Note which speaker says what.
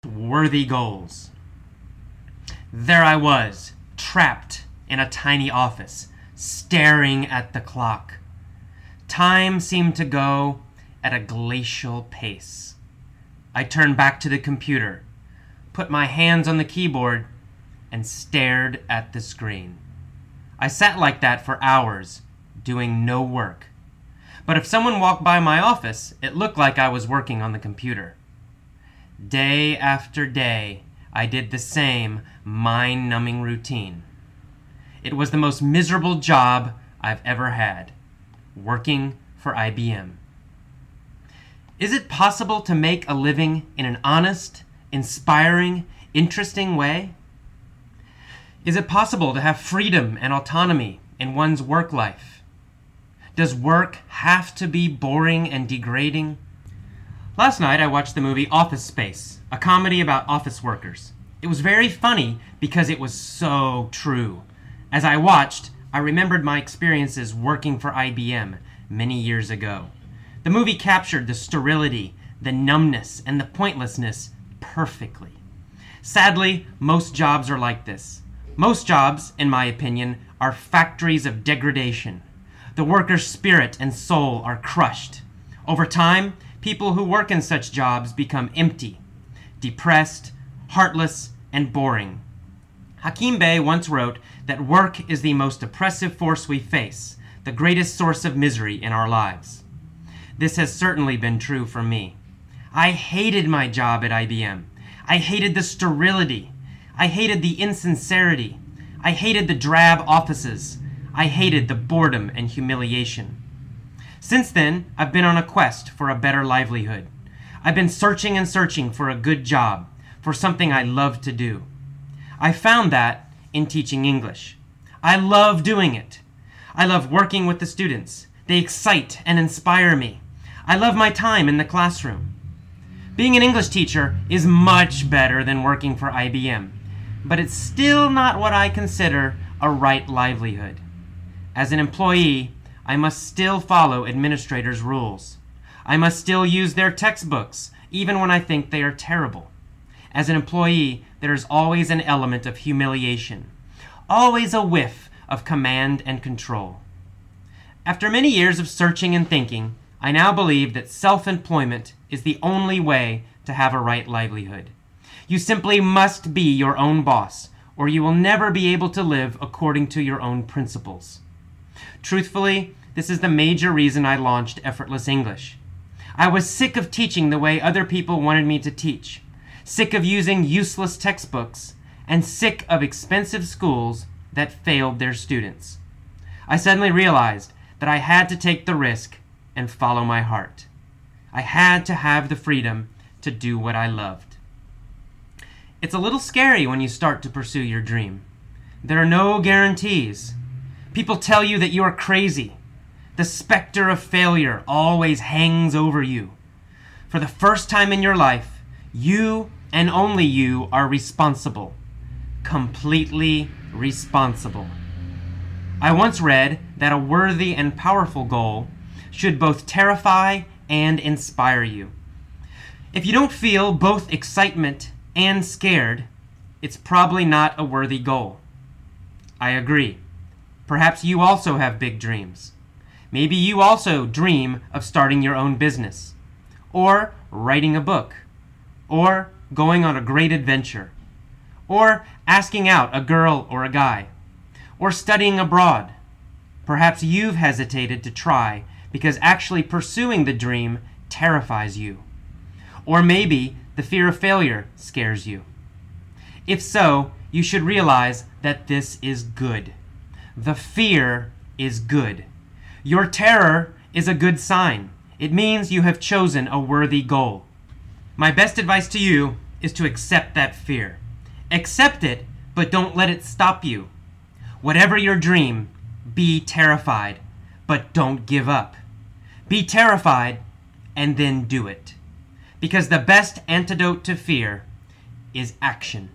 Speaker 1: Worthy goals. There I was, trapped in a tiny office, staring at the clock. Time seemed to go at a glacial pace. I turned back to the computer, put my hands on the keyboard, and stared at the screen. I sat like that for hours, doing no work. But if someone walked by my office, it looked like I was working on the computer. Day after day, I did the same mind-numbing routine. It was the most miserable job I've ever had, working for IBM. Is it possible to make a living in an honest, inspiring, interesting way? Is it possible to have freedom and autonomy in one's work life? Does work have to be boring and degrading? Last night I watched the movie Office Space, a comedy about office workers. It was very funny because it was so true. As I watched, I remembered my experiences working for IBM many years ago. The movie captured the sterility, the numbness, and the pointlessness perfectly. Sadly, most jobs are like this. Most jobs, in my opinion, are factories of degradation. The worker's spirit and soul are crushed. Over time, people who work in such jobs become empty, depressed, heartless, and boring. Hakim Bey once wrote that work is the most oppressive force we face, the greatest source of misery in our lives. This has certainly been true for me. I hated my job at IBM. I hated the sterility. I hated the insincerity. I hated the drab offices. I hated the boredom and humiliation. Since then, I've been on a quest for a better livelihood. I've been searching and searching for a good job, for something I love to do. I found that in teaching English. I love doing it. I love working with the students. They excite and inspire me. I love my time in the classroom. Being an English teacher is much better than working for IBM, but it's still not what I consider a right livelihood. As an employee, I must still follow administrators' rules. I must still use their textbooks, even when I think they are terrible. As an employee, there is always an element of humiliation, always a whiff of command and control. After many years of searching and thinking, I now believe that self-employment is the only way to have a right livelihood. You simply must be your own boss, or you will never be able to live according to your own principles. Truthfully, this is the major reason I launched Effortless English. I was sick of teaching the way other people wanted me to teach, sick of using useless textbooks, and sick of expensive schools that failed their students. I suddenly realized that I had to take the risk and follow my heart. I had to have the freedom to do what I loved. It's a little scary when you start to pursue your dream. There are no guarantees. People tell you that you are crazy. The specter of failure always hangs over you. For the first time in your life, you and only you are responsible. Completely responsible. I once read that a worthy and powerful goal should both terrify and inspire you. If you don't feel both excitement and scared, it's probably not a worthy goal. I agree. Perhaps you also have big dreams. Maybe you also dream of starting your own business, or writing a book, or going on a great adventure, or asking out a girl or a guy, or studying abroad. Perhaps you've hesitated to try because actually pursuing the dream terrifies you. Or maybe the fear of failure scares you. If so, you should realize that this is good. The fear is good. Your terror is a good sign. It means you have chosen a worthy goal. My best advice to you is to accept that fear. Accept it, but don't let it stop you. Whatever your dream, be terrified, but don't give up. Be terrified and then do it. Because the best antidote to fear is action.